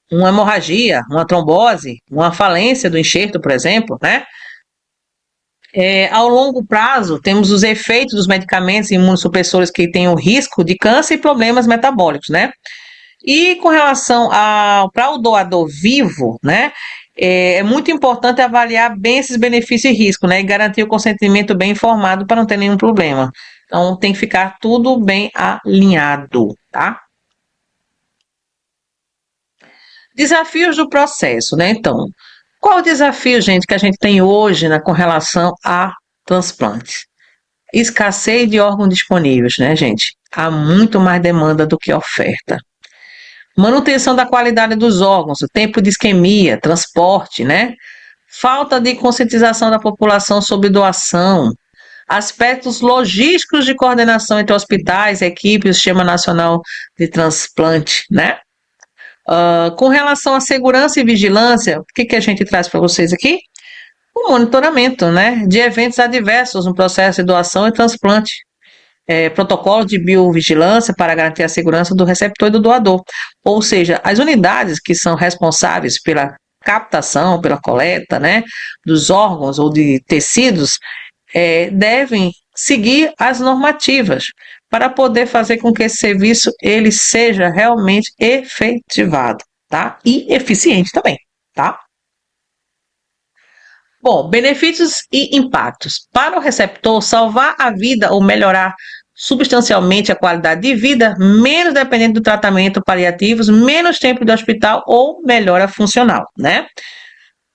Uma hemorragia, uma trombose, uma falência do enxerto, por exemplo, né? Ao longo prazo, temos os efeitos dos medicamentos imunossupressores que têm o risco de câncer e problemas metabólicos, né? E com relação para o doador vivo, né? É muito importante avaliar bem esses benefícios e riscos, né? E garantir o consentimento bem informado para não ter nenhum problema. Então, tem que ficar tudo bem alinhado, tá? Desafios do processo, né? Então, qual o desafio, gente, que a gente tem hoje com relação a transplantes? Escassez de órgãos disponíveis, né, gente? Há muito mais demanda do que oferta. Manutenção da qualidade dos órgãos, o tempo de isquemia, transporte, né? Falta de conscientização da população sobre doação, aspectos logísticos de coordenação entre hospitais, equipes, Sistema Nacional de Transplante, né? Com relação à segurança e vigilância, o que a gente traz para vocês aqui? O monitoramento, né, de eventos adversos no processo de doação e transplante. Protocolo de biovigilância para garantir a segurança do receptor e do doador. Ou seja, as unidades que são responsáveis pela captação, pela coleta, né, dos órgãos ou de tecidos, devem seguir as normativas para poder fazer com que esse serviço ele seja realmente efetivado, tá? E eficiente também, tá? Bom, benefícios e impactos. Para o receptor, salvar a vida ou melhorar substancialmente a qualidade de vida, menos dependente do tratamento paliativos, menos tempo de hospital ou melhora funcional, né?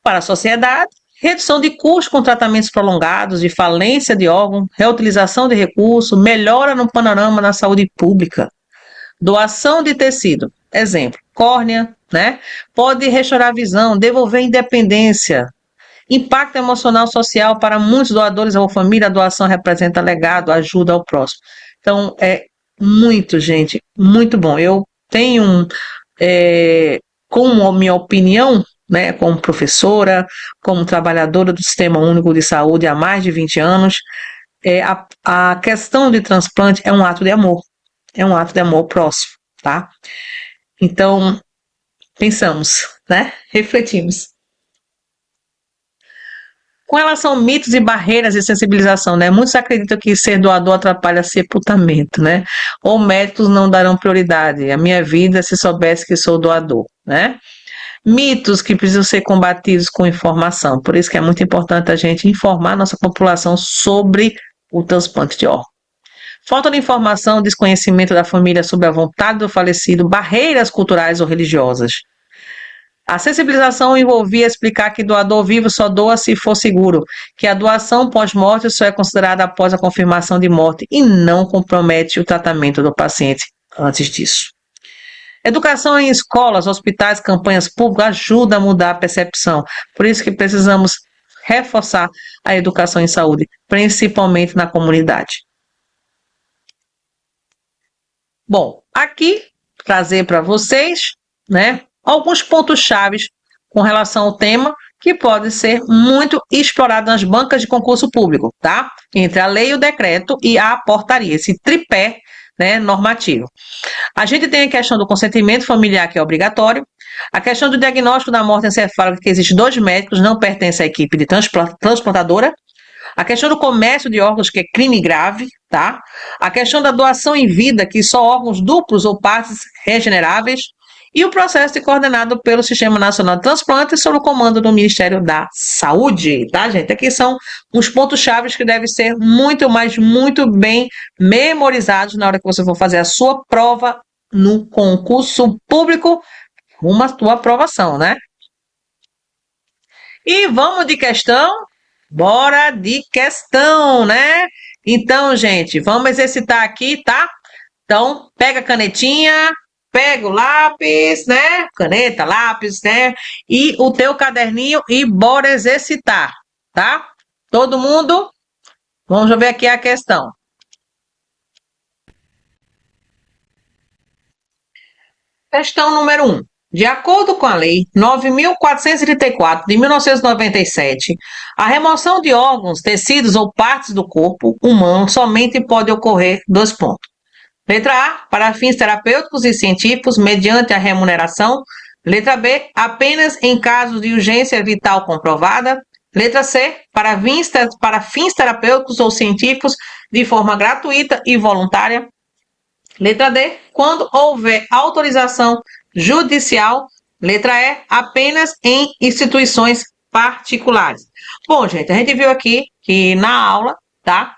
Para a sociedade, redução de custos com tratamentos prolongados, de falência de órgão, reutilização de recursos, melhora no panorama da saúde pública. Doação de tecido, exemplo, córnea, né? Pode restaurar a visão, devolver a independência. Impacto emocional social para muitos doadores ou família, a doação representa legado, ajuda ao próximo. Então, é muito, gente, muito bom. Eu tenho, como minha opinião, né, como professora, como trabalhadora do Sistema Único de Saúde há mais de 20 anos, a questão de transplante é um ato de amor. É um ato de amor próximo, tá? Então, pensamos, né? Refletimos. Com relação a mitos e barreiras de sensibilização, né? Muitos acreditam que ser doador atrapalha sepultamento, né? Ou médicos não darão prioridade. A minha vida se soubesse que sou doador, né? Mitos que precisam ser combatidos com informação. Por isso que é muito importante a gente informar a nossa população sobre o transplante de órgãos. Falta de informação, desconhecimento da família sobre a vontade do falecido, barreiras culturais ou religiosas. A sensibilização envolvia explicar que doador vivo só doa se for seguro, que a doação pós-morte só é considerada após a confirmação de morte e não compromete o tratamento do paciente antes disso. Educação em escolas, hospitais, campanhas públicas ajuda a mudar a percepção. Por isso que precisamos reforçar a educação em saúde, principalmente na comunidade. Bom, aqui trazer para vocês, né, alguns pontos chaves com relação ao tema que pode ser muito explorado nas bancas de concurso público, tá? Entre a lei, o decreto e a portaria, esse tripé, né, normativo. A gente tem a questão do consentimento familiar, que é obrigatório, a questão do diagnóstico da morte encefálica, que existe 2 médicos, não pertence à equipe de transplantadora, a questão do comércio de órgãos, que é crime grave, tá? A questão da doação em vida, que só órgãos duplos ou partes regeneráveis, e o processo coordenado pelo Sistema Nacional de Transplantes sob o comando do Ministério da Saúde, tá, gente? Aqui são os pontos chaves que devem ser muito, mas muito bem memorizados na hora que você for fazer a sua prova no concurso público, uma tua aprovação, né? E vamos de questão? Bora de questão, né? Então, gente, vamos exercitar aqui, tá? Então, pega a canetinha, pega o lápis, né? Caneta, lápis, né? E o teu caderninho e bora exercitar, tá? Todo mundo? Vamos ver aqui a questão. Questão número 1. De acordo com a Lei 9.434 de 1997, a remoção de órgãos, tecidos ou partes do corpo humano somente pode ocorrer 2 pontos. Letra A, para fins terapêuticos e científicos, mediante a remuneração. Letra B, apenas em casos de urgência vital comprovada. Letra C, para fins terapêuticos ou científicos, de forma gratuita e voluntária. Letra D, quando houver autorização judicial. Letra E, apenas em instituições particulares. Bom, gente, a gente viu aqui que na aula, tá?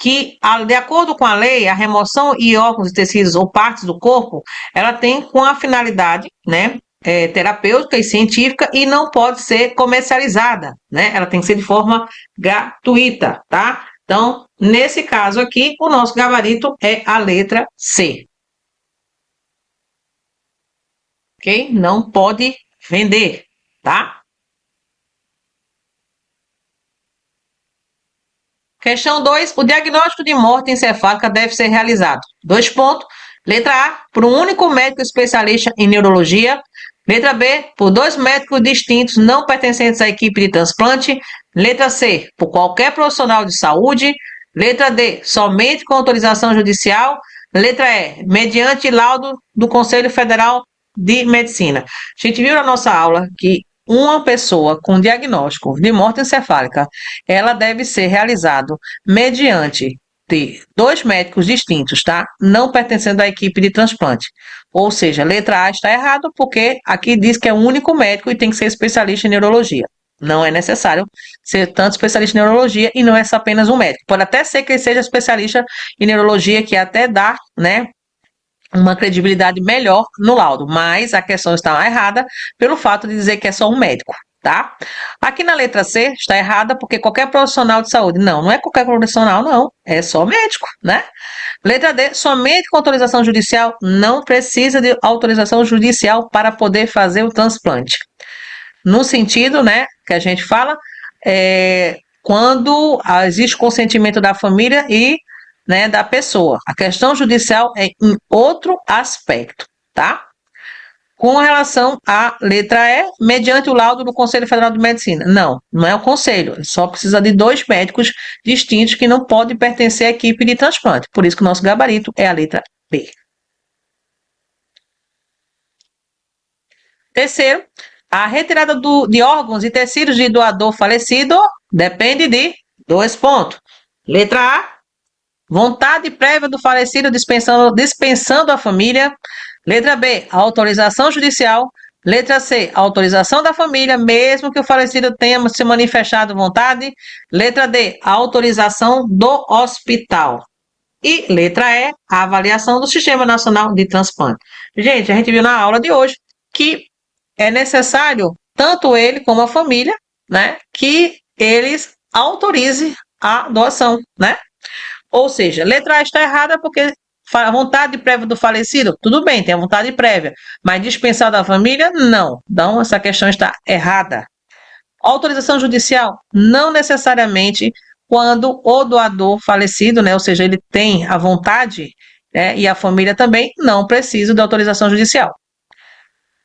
Que, de acordo com a lei, a remoção de órgãos, tecidos ou partes do corpo, ela tem com a finalidade, né, terapêutica e científica e não pode ser comercializada, né? Ela tem que ser de forma gratuita, tá? Então, nesse caso aqui, o nosso gabarito é a letra C. Ok? Não pode vender, tá? Questão 2. O diagnóstico de morte encefálica deve ser realizado. 2 pontos. Letra A, por um único médico especialista em neurologia. Letra B, por 2 médicos distintos não pertencentes à equipe de transplante. Letra C, por qualquer profissional de saúde. Letra D, somente com autorização judicial. Letra E, mediante laudo do Conselho Federal de Medicina. A gente viu na nossa aula que uma pessoa com diagnóstico de morte encefálica, ela deve ser realizado mediante de 2 médicos distintos, tá? Não pertencendo à equipe de transplante. Ou seja, letra A está errado porque aqui diz que é o único médico e tem que ser especialista em neurologia. Não é necessário ser tanto especialista em neurologia e não é só apenas um médico. Pode até ser que ele seja especialista em neurologia, que até dá, né, uma credibilidade melhor no laudo, mas a questão está errada pelo fato de dizer que é só um médico, tá? Aqui na letra C está errada porque qualquer profissional de saúde. Não, não é qualquer profissional, não. É só médico, né? Letra D, somente com autorização judicial, não precisa de autorização judicial para poder fazer o transplante. No sentido, né, que a gente fala, quando existe consentimento da família e, né, da pessoa. A questão judicial é em outro aspecto, tá? Com relação à letra E, mediante o laudo do Conselho Federal de Medicina. Não, não é o conselho, só precisa de 2 médicos distintos que não podem pertencer à equipe de transplante. Por isso que o nosso gabarito é a letra B. Terceiro, a retirada de órgãos e tecidos de doador falecido depende de 2 pontos. Letra A, vontade prévia do falecido dispensando a família. Letra B, autorização judicial. Letra C, autorização da família, mesmo que o falecido tenha se manifestado vontade. Letra D, autorização do hospital. E letra E, a avaliação do Sistema Nacional de Transplante. Gente, a gente viu na aula de hoje que é necessário, tanto ele como a família, né, que eles autorizem a doação, né? Ou seja, letra A está errada porque a vontade prévia do falecido, tudo bem, tem a vontade prévia, mas dispensar da família, não. Então, essa questão está errada. Autorização judicial, não necessariamente quando o doador falecido, né, ou seja, ele tem a vontade, né, e a família também, não precisa de autorização judicial.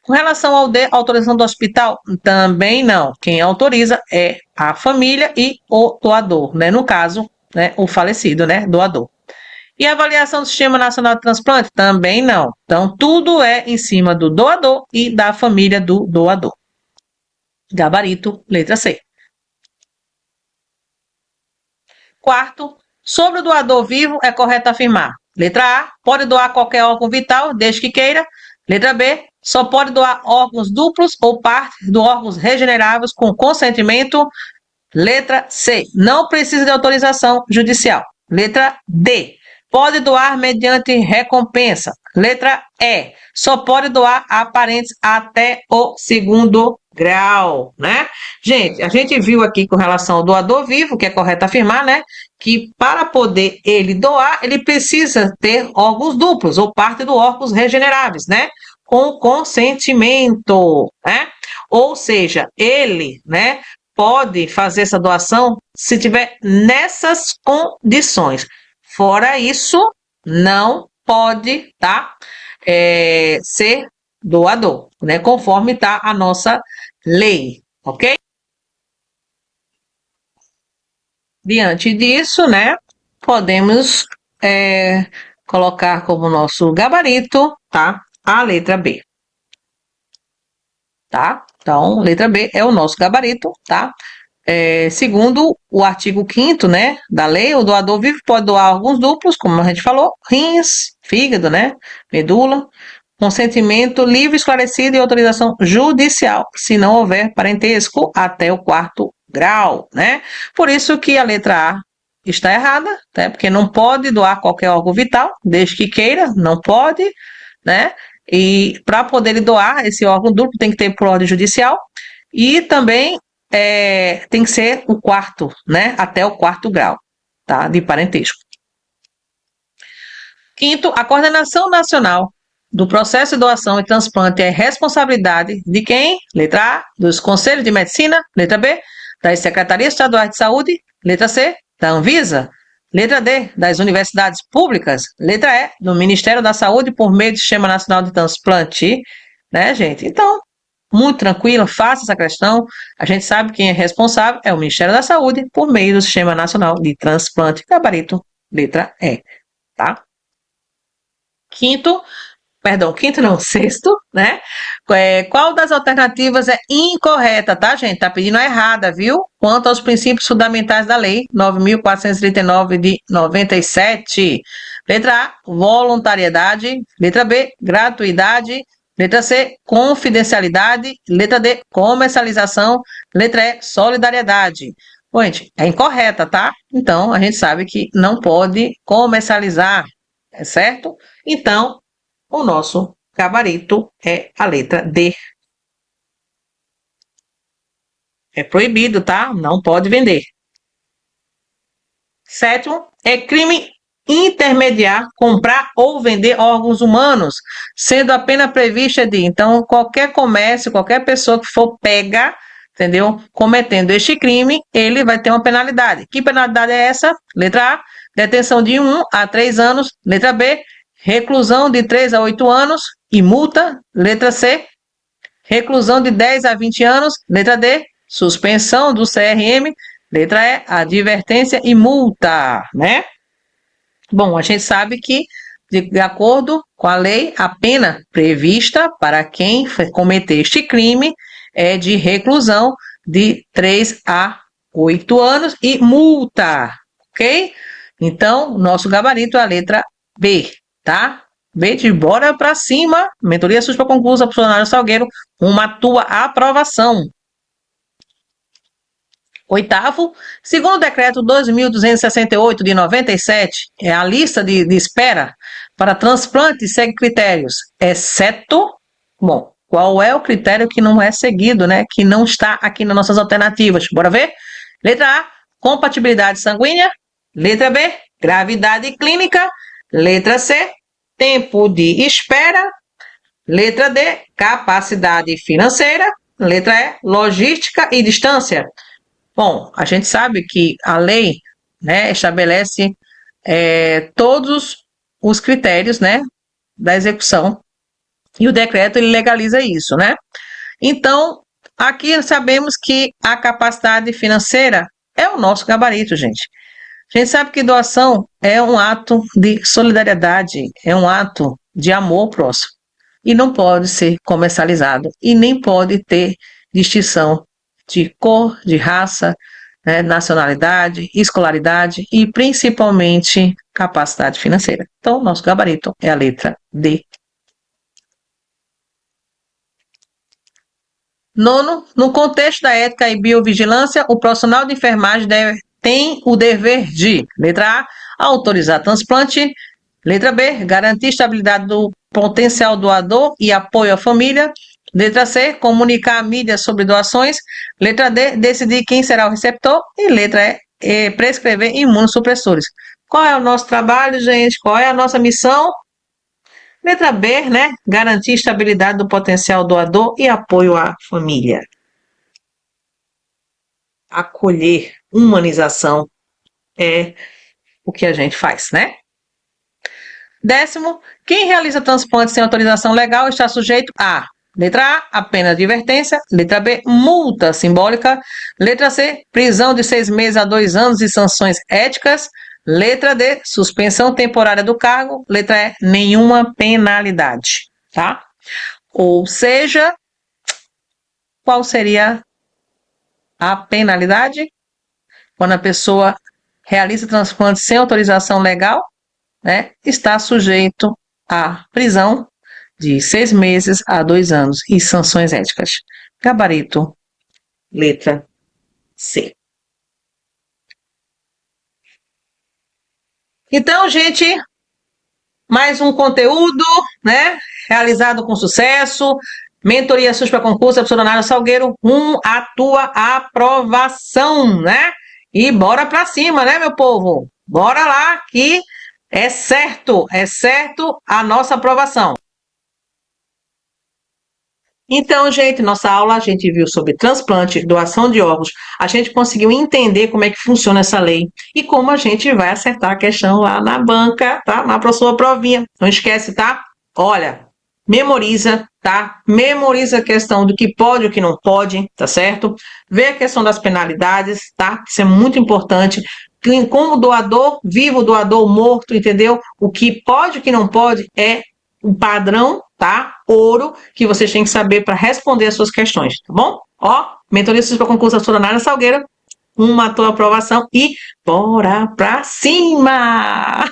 Com relação ao D, autorização do hospital, também não. Quem autoriza é a família e o doador, né? No caso, né, o falecido, né, doador. E a avaliação do Sistema Nacional de Transplante? Também não. Então, tudo é em cima do doador e da família do doador. Gabarito, letra C. Quarto, sobre o doador vivo, é correto afirmar. Letra A, pode doar qualquer órgão vital, desde que queira. Letra B, só pode doar órgãos duplos ou partes de órgãos regeneráveis com consentimento. Letra C, não precisa de autorização judicial. Letra D, pode doar mediante recompensa. Letra E, só pode doar a parentes até o 2º grau, né? Gente, a gente viu aqui com relação ao doador vivo, que é correto afirmar, né? Que para poder ele doar, ele precisa ter órgãos duplos ou parte de órgãos regeneráveis, né? Com consentimento, né? Ou seja, ele, né, pode fazer essa doação se tiver nessas condições. Fora isso, não pode, tá? Ser doador, né? Conforme tá a nossa lei, ok? Diante disso, né? Podemos colocar como nosso gabarito, tá? A letra B, tá? Então, letra B é o nosso gabarito, tá? Segundo o artigo 5º, né, da lei, o doador vivo pode doar órgãos duplos, como a gente falou, rins, fígado, né, medula, consentimento livre, esclarecido e autorização judicial, se não houver parentesco até o 4º grau, né? Por isso que a letra A está errada, né? Porque não pode doar qualquer órgão vital, desde que queira, não pode, né? E para poder doar esse órgão duplo tem que ter por ordem judicial e também tem que ser o 4º, né? Até o 4º grau, tá? De parentesco. Quinto, a coordenação nacional do processo de doação e transplante é responsabilidade de quem? Letra A, dos Conselhos de Medicina. Letra B, das Secretarias Estaduais de Saúde. Letra C, da Anvisa. Letra D, das universidades públicas. Letra E, do Ministério da Saúde por meio do Sistema Nacional de Transplante, né, gente? Então, muito tranquilo, faça essa questão. A gente sabe quem é responsável é o Ministério da Saúde por meio do Sistema Nacional de Transplante. Gabarito, letra E, tá? Sexto, né? Qual das alternativas é incorreta, tá, gente? Tá pedindo a errada, viu? Quanto aos princípios fundamentais da Lei 9.439 de 97. Letra A, voluntariedade. Letra B, gratuidade. Letra C, confidencialidade. Letra D, comercialização. Letra E, solidariedade. Bom, gente, é incorreta, tá? Então, a gente sabe que não pode comercializar, é certo? Então, o nosso gabarito é a letra D. É proibido, tá? Não pode vender. Sétimo, é crime intermediar, comprar ou vender órgãos humanos, sendo a pena prevista de, então, qualquer comércio, qualquer pessoa que for pega, entendeu? Cometendo este crime, ele vai ter uma penalidade. Que penalidade é essa? Letra A, detenção de 1 a 3 anos. Letra B, reclusão de 3 a 8 anos e multa. Letra C, reclusão de 10 a 20 anos. Letra D, suspensão do CRM. Letra E, advertência e multa, né? Bom, a gente sabe que, de acordo com a lei, a pena prevista para quem cometer este crime é de reclusão de 3 a 8 anos e multa, ok? Então, nosso gabarito é a letra B, tá? B de bora para cima, mentoria SUS para concurso, funcionário Salgueiro, uma tua aprovação. Oitavo, segundo o decreto 2.268 de 97, é a lista de espera para transplante segue critérios, exceto, bom, qual é o critério que não é seguido, né? Que não está aqui nas nossas alternativas. Bora ver? Letra A, compatibilidade sanguínea. Letra B, gravidade clínica. Letra C, tempo de espera. Letra D, capacidade financeira. Letra E, logística e distância. Bom, a gente sabe que a lei, né, estabelece todos os critérios, né, da execução e o decreto ele legaliza isso, né? Então, aqui sabemos que a capacidade financeira é o nosso gabarito, gente. A gente sabe que doação é um ato de solidariedade, é um ato de amor próximo e não pode ser comercializado e nem pode ter distinção de cor, de raça, né, nacionalidade, escolaridade e principalmente capacidade financeira. Então, nosso gabarito é a letra D. Nono, no contexto da ética e biovigilância, o profissional de enfermagem tem o dever de, letra A, autorizar transplante, letra B, garantir estabilidade do potencial doador e apoio à família, letra C, comunicar à mídia sobre doações. Letra D, decidir quem será o receptor. E letra E, prescrever imunossupressores. Qual é o nosso trabalho, gente? Qual é a nossa missão? Letra B, né? Garantir estabilidade do potencial doador e apoio à família. Acolher, humanização é o que a gente faz, né? Décimo, quem realiza transplante sem autorização legal está sujeito a letra A, pena de advertência. Letra B, multa simbólica. Letra C, prisão de 6 meses a 2 anos e sanções éticas. Letra D, suspensão temporária do cargo. Letra E, nenhuma penalidade, tá? Ou seja, qual seria a penalidade? Quando a pessoa realiza transplante sem autorização legal, né, está sujeito à prisão de 6 meses a 2 anos e sanções éticas. Gabarito, letra C. Então, gente, mais um conteúdo, né, realizado com sucesso. Mentoria SUS para concurso, funcionário Salgueiro, a tua aprovação, né? E bora para cima, né, meu povo? Bora lá que é certo a nossa aprovação. Então, gente, nossa aula a gente viu sobre transplante, doação de órgãos, a gente conseguiu entender como é que funciona essa lei e como a gente vai acertar a questão lá na banca, tá? Na sua provinha. Não esquece, tá? Olha, memoriza, tá? Memoriza a questão do que pode e o que não pode, tá certo? Vê a questão das penalidades, tá? Isso é muito importante. Como doador, vivo, doador morto, entendeu? O que pode e o que não pode é um padrão, tá? Ouro, que vocês têm que saber para responder as suas questões, tá bom? Ó, mentoria para concurso Funcionário Salgueiro, uma tua aprovação e bora pra cima!